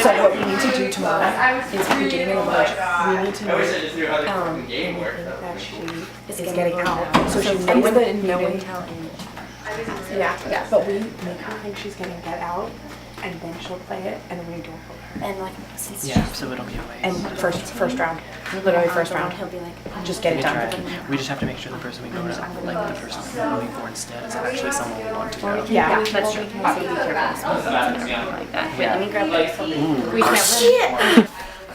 So what we need to do tomorrow is beginning of March. We need to know anything that she is getting out. So she knows that no one tell Amy. Yeah. But we make her think she's gonna get out, and then she'll play it, and then we don't hold her. And like, since so it'll be a waste. And first round, literally first round. he'll be like, Just get it done. We just have to make sure the person we go to, like the person we're moving for instead, is actually someone we want to go. Yeah, that's true. Like that. Wait, let me grab like We can't shit.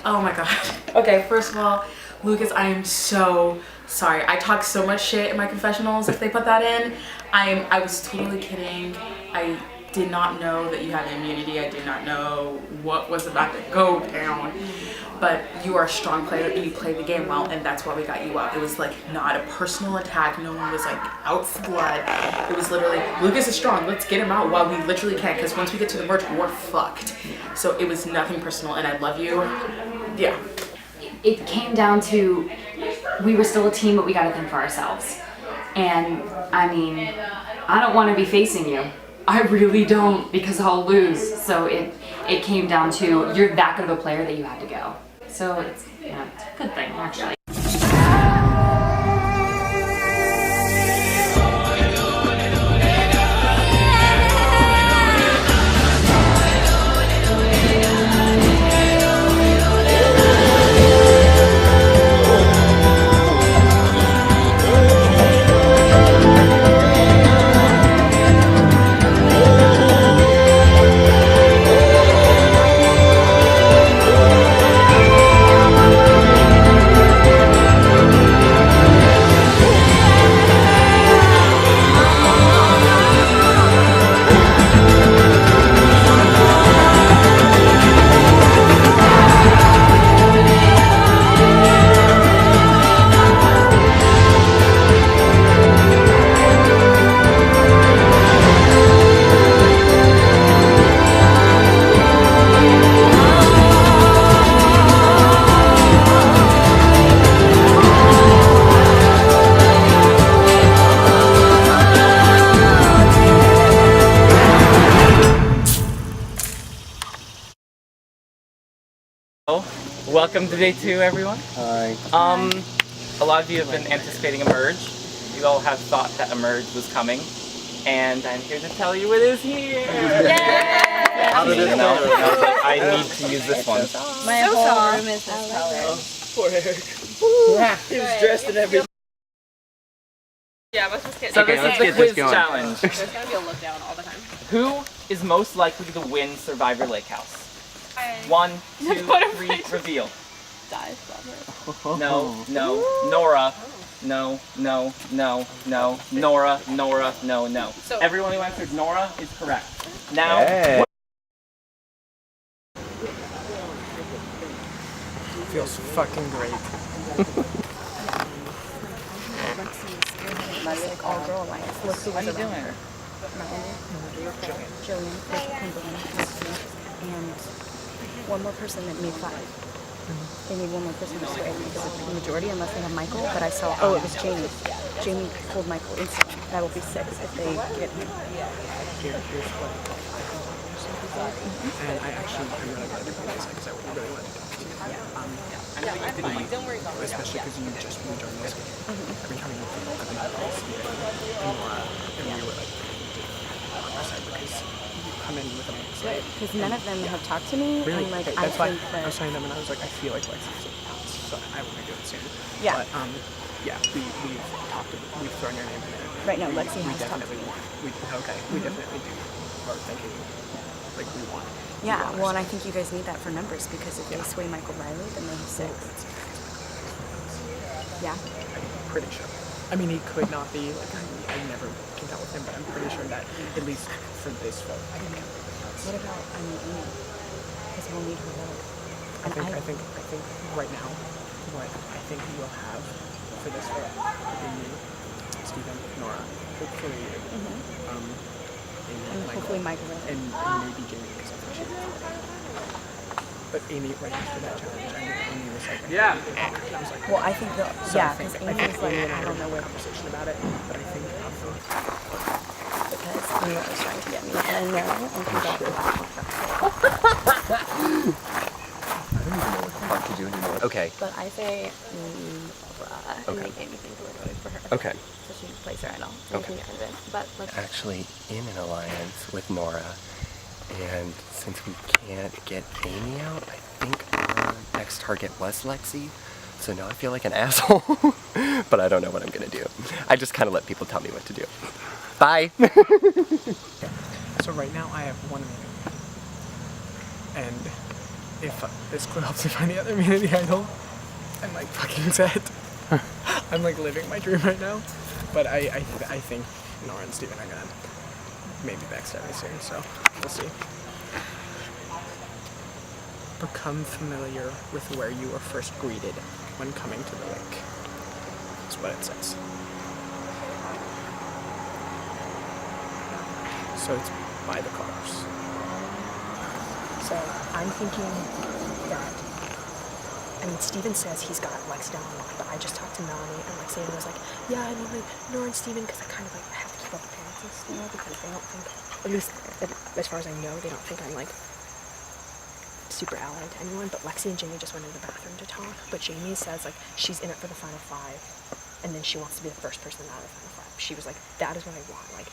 Oh my god. Okay, first of all, Lucas, I am so sorry. I talk so much shit in my confessionals if they put that in. I was totally kidding. I did not know that you had immunity. I did not know what was about to go down. But you are a strong player and you play the game well, and that's why we got you up. It was like not a personal attack. No one was like out for blood. It was literally, Lucas is strong. Let's get him out while we literally can, because once we get to the merge, we're fucked. So it was nothing personal, and I love you. Yeah. It came down to, we were still a team, but we got to think for ourselves. And I mean, I don't want to be facing you. I really don't, because I'll lose. So it came down to, you're that good of a player that you had to go. So it's, it's a good thing, actually. Welcome to day 2, everyone. Hi. A lot of you have been anticipating a merge. You all have thought that a merge was coming, and I'm here to tell you it is here. Yay! How did it No, go? I need to use this one. My whole room is this color. Poor Eric. He was dressed in everything. Yeah, let's just get So this is the quiz going. challenge. There's gonna be a look down all the time. Who is most likely to win Survivor Lake House? 1, 2, 3, reveal. No, Nora. No, Nora, no. So everyone who answered Nora is correct. Now, Hey. Feels fucking great. Like all girl alliance. Look who was what are you doing? Jillian, Rachel Kimberly, and one more person that made 5. They need one more person to sway because it's the majority unless they have Michael, but I saw, oh, it was Jamie. Jamie pulled Michael instantly. That will be 6 if they get him. Here's what and I really wanted to bring this because I really wanted to talk to you. Especially because you just rejoined this game. Every time you feel I've been and you were like on our side because you come in with a mix. Because none of them have talked to me, Really? and like Okay, I that's why think I was that telling them and I was like, I feel like Lexi's so I want to do it soon. Yeah. But yeah, we've thrown your name in there. right now Lexi We has talked to definitely me. want. We definitely do. Are thinking like we want. Yeah, well, and I think you guys need that for numbers because if they sway Michael Riley, then they have 6. Yeah. I'm pretty sure. I mean, he could not be, like, I never can tell with him, but I'm pretty sure that, at least for this vote, I can count with him. What about Amy? Because we'll need her vote. I think right now, what I think we'll have for this vote would be you, Stephen, Nora, hopefully you, Amy, And hopefully Michael will. and maybe Jamie, because I think she would follow. But Amy, right after that challenge, Amy was like, Yeah. I was like, Well, I think the so yeah, I think because Amy's like Amy and I don't know have where a conversation about it, but I think because Nora's trying to get me, and I know, and Okay. But I say Nora and Okay. make anything to voting for her. Okay. So she plays her idol. Okay. Anything to end it. But like, Actually in an alliance with Nora, and since we can't get Amy out, I think our next target was Lexi. So now I feel like an asshole, but I don't know what I'm gonna do. I just kind of let people tell me what to do. Bye. So right now I have one meeting, and if this clue helps me find the other immunity idol, I'm like fucking set. I'm like living my dream right now, but I think Nora and Steven are gonna maybe backstab me soon, so we'll see. Become familiar with where you were first greeted when coming to the lake. That's what it says. So it's by the cars. So I'm thinking that, I mean, Steven says he's got Lex down the line, but I just talked to Melanie and Lexi and was like, yeah, I mean, like, Nora and Steven, because I kind of like have to keep up appearances, you know, because they don't think, at least as far as I know, they don't think I'm like super allied to anyone, but Lexi and Jamie just went into the bathroom to talk, but Jamie says like she's in it for the final five, and then she wants to be the first person out of the final five. She was like, that is what I want, like,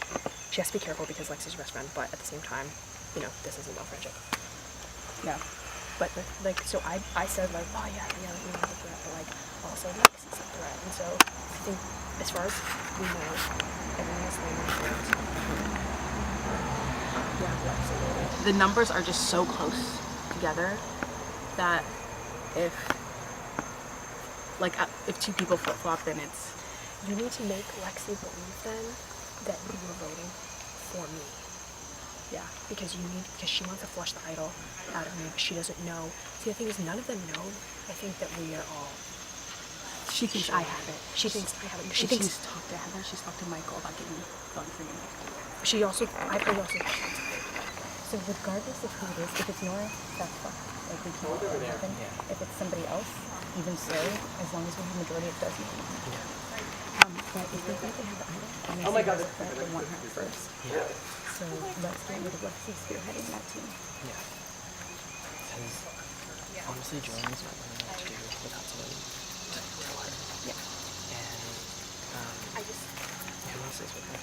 she has to be careful because Lexi's your best friend, but at the same time, you know, this isn't about friendship. yeah. But like, so I said like, oh yeah, like, you know, the threat, but like, also Lex is a threat, and so I think as far as we know, everyone is landing towards, yeah, Lex is really. The numbers are just so close together that if two people flip-flop, then it's... You need to make Lexi believe then that you were voting for me. Yeah, because she wants to flush the idol out of me, but she doesn't know. See, the thing is, none of them know, I think, that we are all... She thinks I have it. She thinks I have it. She thinks... She's talked to Heather, she's talked to Michael about getting voting for you. She also... I've also... So regardless of who it is, if it's Nora, that's fine. Like, we can't let it happen. If it's somebody else, even so, as long as we have a majority, it doesn't matter. But if they think they have the idol, and they they want her first. Yeah. So let's get rid of Lexi spearheading that team. Yeah. Because honestly, Jordan's not really know what to do without somebody to tell her. Yeah. And I just... who else is with her?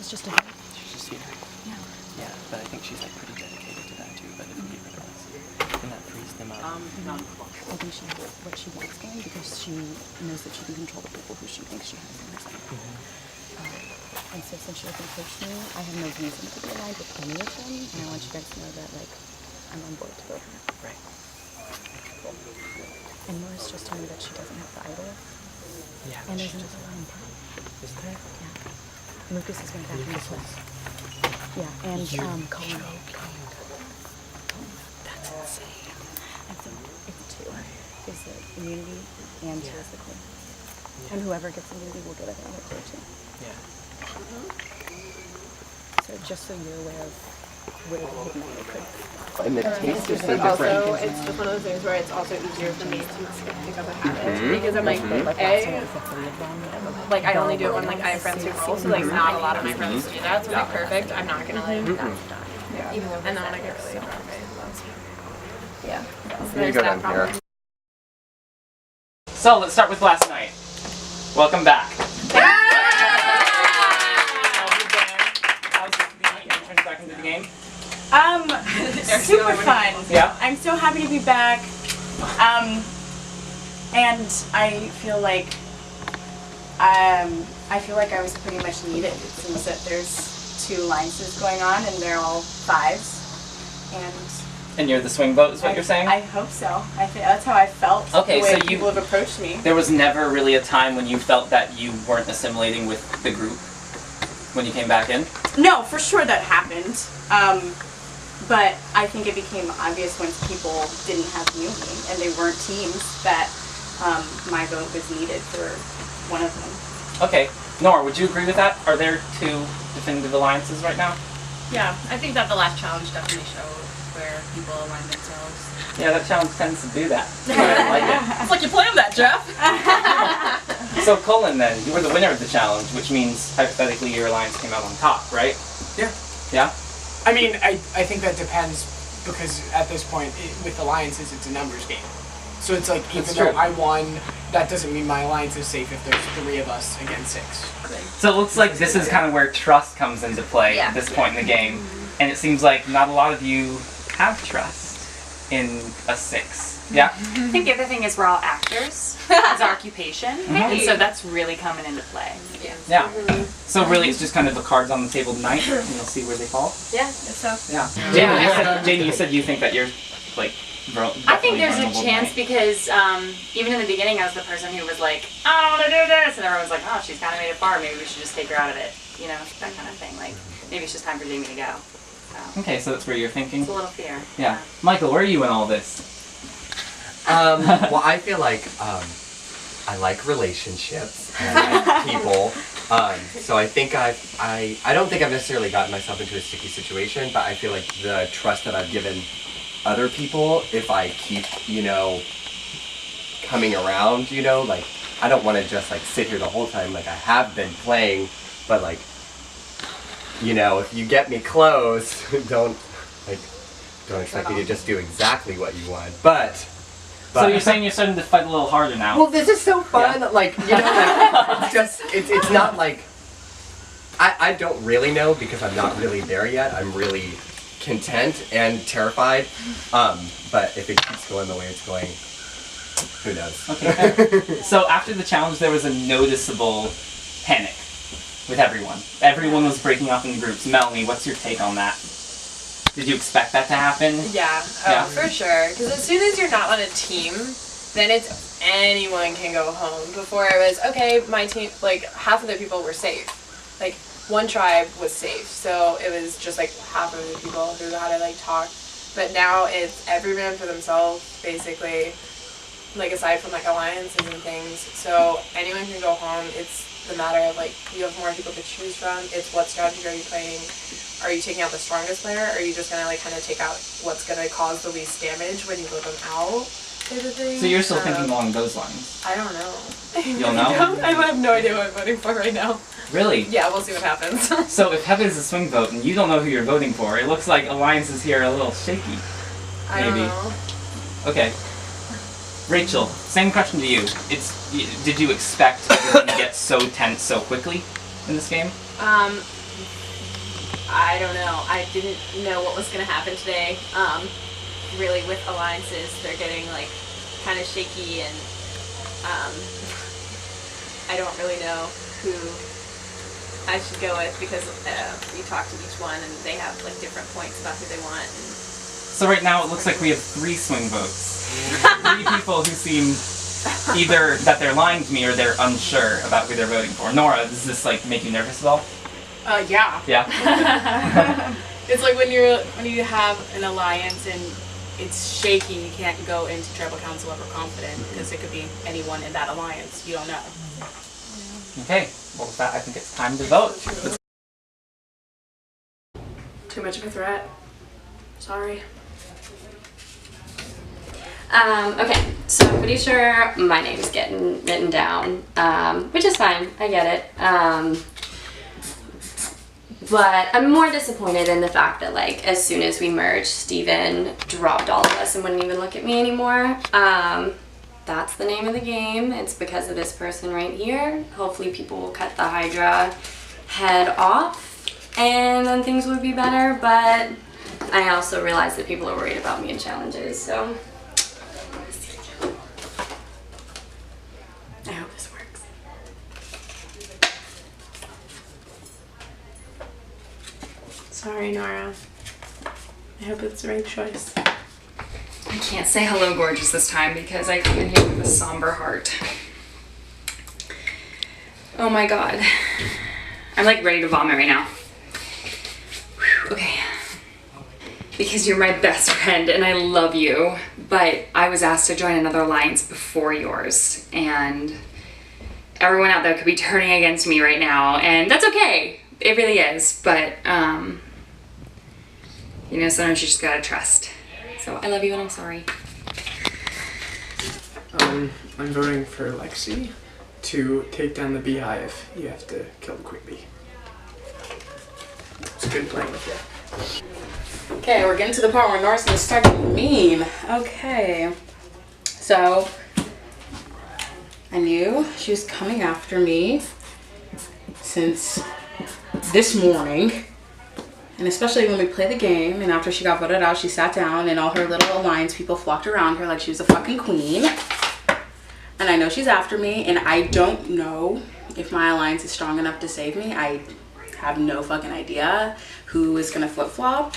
It's just a... She's just here. Yeah. Yeah, but I think she's like pretty dedicated to that too. But if you give her less, then that frees them up. I think she has what she wants going because she knows that she can control the people who she thinks she has in her side. And so since she doesn't coach me, I have no reason to be aligned with any of them. And I want you guys to know that, like, I'm on board to vote her. Right. And Nora's just told me that she doesn't have the idol. Yeah. And there's another one in town. Is there? Yeah. Lucas is going to back me as well. Yeah, and Colin. That's insane. And so it's two. Is the immunity and two is the queen. Yeah. And whoever gets immunity will get it on the clear too. Yeah. So just so you're aware of where the hidden idol could be. And the taste is so Also, different. it's just one of those things where it's also easier for me to pick up a habit because I'm like, like I only do it when like I have friends who roll, so like not a lot of my friends do that. So like perfect, I'm not gonna like, yeah. And then when I get really drunk, yeah. So You there's go that down problem. here. So let's start with last night. Welcome back. How's the entrance back into the game? Super fun. Yeah. I'm so happy to be back. And I feel like I was pretty much needed. It seems that there's 2 alliances going on and they're all 5s. And you're the swing vote is what you're saying? I hope so. I think that's how I felt. Okay, the way so people have approached me. There was never really a time when you felt that you weren't assimilating with the group when you came back in? No, for sure that happened. But I think it became obvious once people didn't have unity and they weren't teams that my vote was needed for one of them. Okay. Nora, would you agree with that? Are there 2 definitive alliances right now? Yeah, I think that the last challenge definitely showed where people align themselves. Yeah, that challenge tends to do that. I like it. It's like you planned that, Jeff. So Colin, then, you were the winner of the challenge, which means hypothetically your alliance came out on top, right? Yeah. Yeah? I mean, I think that depends because at this point, with alliances, it's a numbers game. So it's like, even though I won, that doesn't mean my alliance is safe if there's 3 of us against 6. So it looks like this is kind of where trust comes into play at this point in the game. And it seems like not a lot of you have trust in a 6. Yeah? I think the other thing is we're all actors as our occupation, and so that's really coming into play. Yeah. So really it's just kind of the cards on the table tonight, and you'll see where they fall. Yeah, so. Yeah. Jane, you said you think that you're, like, I think there's a chance because even in the beginning I was the person who was like, I don't want to do this, and everyone's like, oh, she's kind of made it far, maybe we should just take her out of it, you know, that kind of thing. Like, maybe it's just time for Jamie to go. So. Okay, so that's where you're thinking? It's a little fear. Yeah. Michael, where are you in all this? Well, I feel like I like relationships and I like people. So I think I don't think I've necessarily gotten myself into a sticky situation, but I feel like the trust that I've given other people, if I keep, you know, coming around, you know, like I don't want to just like sit here the whole time like I have been playing, but like, you know, if you get me close, don't expect me to just do exactly what you want, but so you're saying you're starting to fight a little harder now? Well, this is so fun. Yeah. Like, you know, like, it's just, it's not like, I don't really know because I'm not really there yet. I'm really content and terrified. But if it keeps going the way it's going, who knows? Okay. So after the challenge, there was a noticeable panic with everyone. Everyone was breaking off into groups. Melanie, what's your take on that? Did you expect that to happen? Yeah, for sure. Because as soon as you're not on a team, then it's anyone can go home. Before it was, okay, my team, like half of the people were safe. Like one tribe was safe. So it was just like half of the people who had to like talk. But now it's every man for themselves, basically. Like aside from like alliances and things. So anyone can go home. It's the matter of like, you have more people to choose from. It's what strategy are you playing? Are you taking out the strongest player, or are you just gonna like kind of take out what's gonna cause the least damage when you vote them out? Type of thing. So you're still thinking along those lines? I don't know. You'll know? I have no idea what I'm voting for right now. Really? Yeah, we'll see what happens. So if Heather's a swing vote and you don't know who you're voting for, it looks like alliances here are a little shaky. I don't know. Okay. Rachel, same question to you. Did you expect everything to get so tense so quickly in this game? I don't know. I didn't know what was going to happen today. Really, with alliances, they're getting like kind of shaky, and I don't really know who I should go with because we talked to each one, and they have like different points about who they want. And so right now, it looks like we have 3 swing votes. 3 people who seem either that they're lying to me or they're unsure about who they're voting for. Nora, does this like make you nervous at all? Yeah. Yeah. It's like when you have an alliance and it's shaky, you can't go into tribal council ever confident because it could be anyone in that alliance. You don't know. Okay. Well, with that, I think it's time to vote. Too much of a threat. Sorry. Okay, so I'm pretty sure my name's getting written down, which is fine, I get it. But I'm more disappointed in the fact that like as soon as we merged, Steven dropped all of us and wouldn't even look at me anymore. That's the name of the game. It's because of this person right here. Hopefully people will cut the Hydra head off and then things would be better, but I also realized that people are worried about me in challenges, so I hope this works. Sorry, Nora. I hope it's the right choice. I can't say hello, gorgeous this time because I come in here with a somber heart. Oh my god. I'm like ready to vomit right now. Whew, okay. Because you're my best friend and I love you, but I was asked to join another alliance before yours, and everyone out there could be turning against me right now, and that's okay. It really is, but you know, sometimes you just gotta trust. So I love you and I'm sorry. I'm voting for Lexi to take down the beehive. You have to kill the queen bee. It's good playing with you. Okay, we're getting to the part where Nora's gonna start getting mean. Okay. So I knew she was coming after me since this morning. And especially when we played the game and after she got voted out, she sat down and all her little alliance people flocked around her like she was a fucking queen. And I know she's after me, and I don't know if my alliance is strong enough to save me. I have no fucking idea who is gonna flip-flop,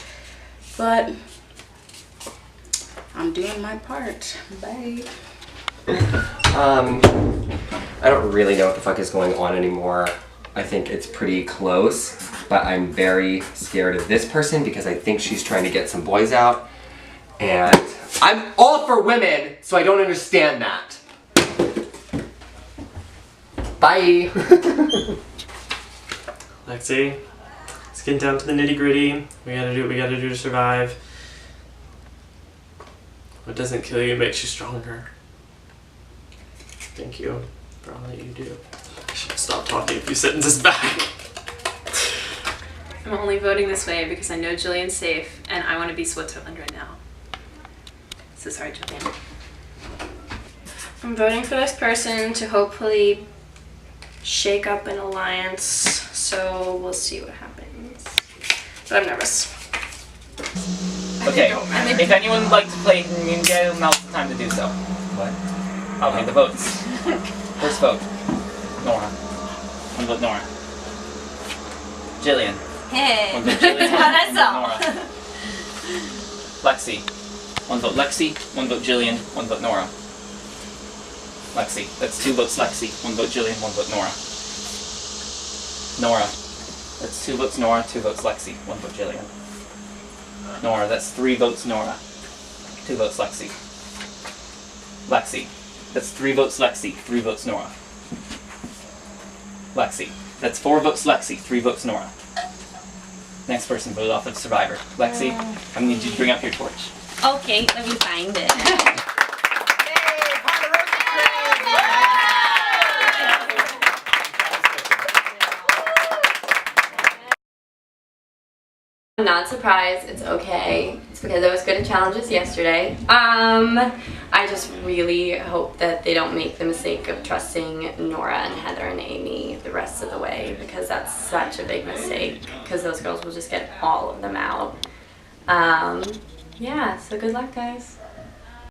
but I'm doing my part. Bye. I don't really know what the fuck is going on anymore. I think it's pretty close, but I'm very scared of this person because I think she's trying to get some boys out. And I'm all for women, so I don't understand that. Bye. Lexi, it's getting down to the nitty gritty. We gotta do what we gotta do to survive. What doesn't kill you makes you stronger. Thank you for all that you do. I should stop talking a few sentences back. I'm only voting this way because I know Jillian's safe and I want to be Switzerland right now. So sorry, Jillian. I'm voting for this person to hopefully shake up an alliance, so we'll see what happens. But I'm nervous. Okay, if anyone would like to play Community Idol, now's the time to do so. What? I'll read the votes. First vote, Nora. One vote, Nora. Jillian. Hey. One vote, Jillian. How'd I Nora. Lexi. One vote, Lexi. One vote, Jillian. One vote, Nora. Lexi. That's 2 votes, Lexi. 1 vote, Jillian. 1 vote, Nora. Nora. That's 2 votes, Nora. 2 votes, Lexi. 1 vote, Jillian. Nora. That's 3 votes, Nora. 2 votes, Lexi. Lexi. That's 3 votes, Lexi. 3 votes, Nora. Lexi. That's 4 votes, Lexi. 3 votes, Nora. Next person voted off of Survivor. Lexi, I'm gonna need you to bring up your torch. Okay, let me find it. I'm not surprised. It's okay. It's because I was good at challenges yesterday. I just really hope that they don't make the mistake of trusting Nora and Heather and Amy the rest of the way, because that's such a big mistake, because those girls will just get all of them out. Yeah, so good luck, guys.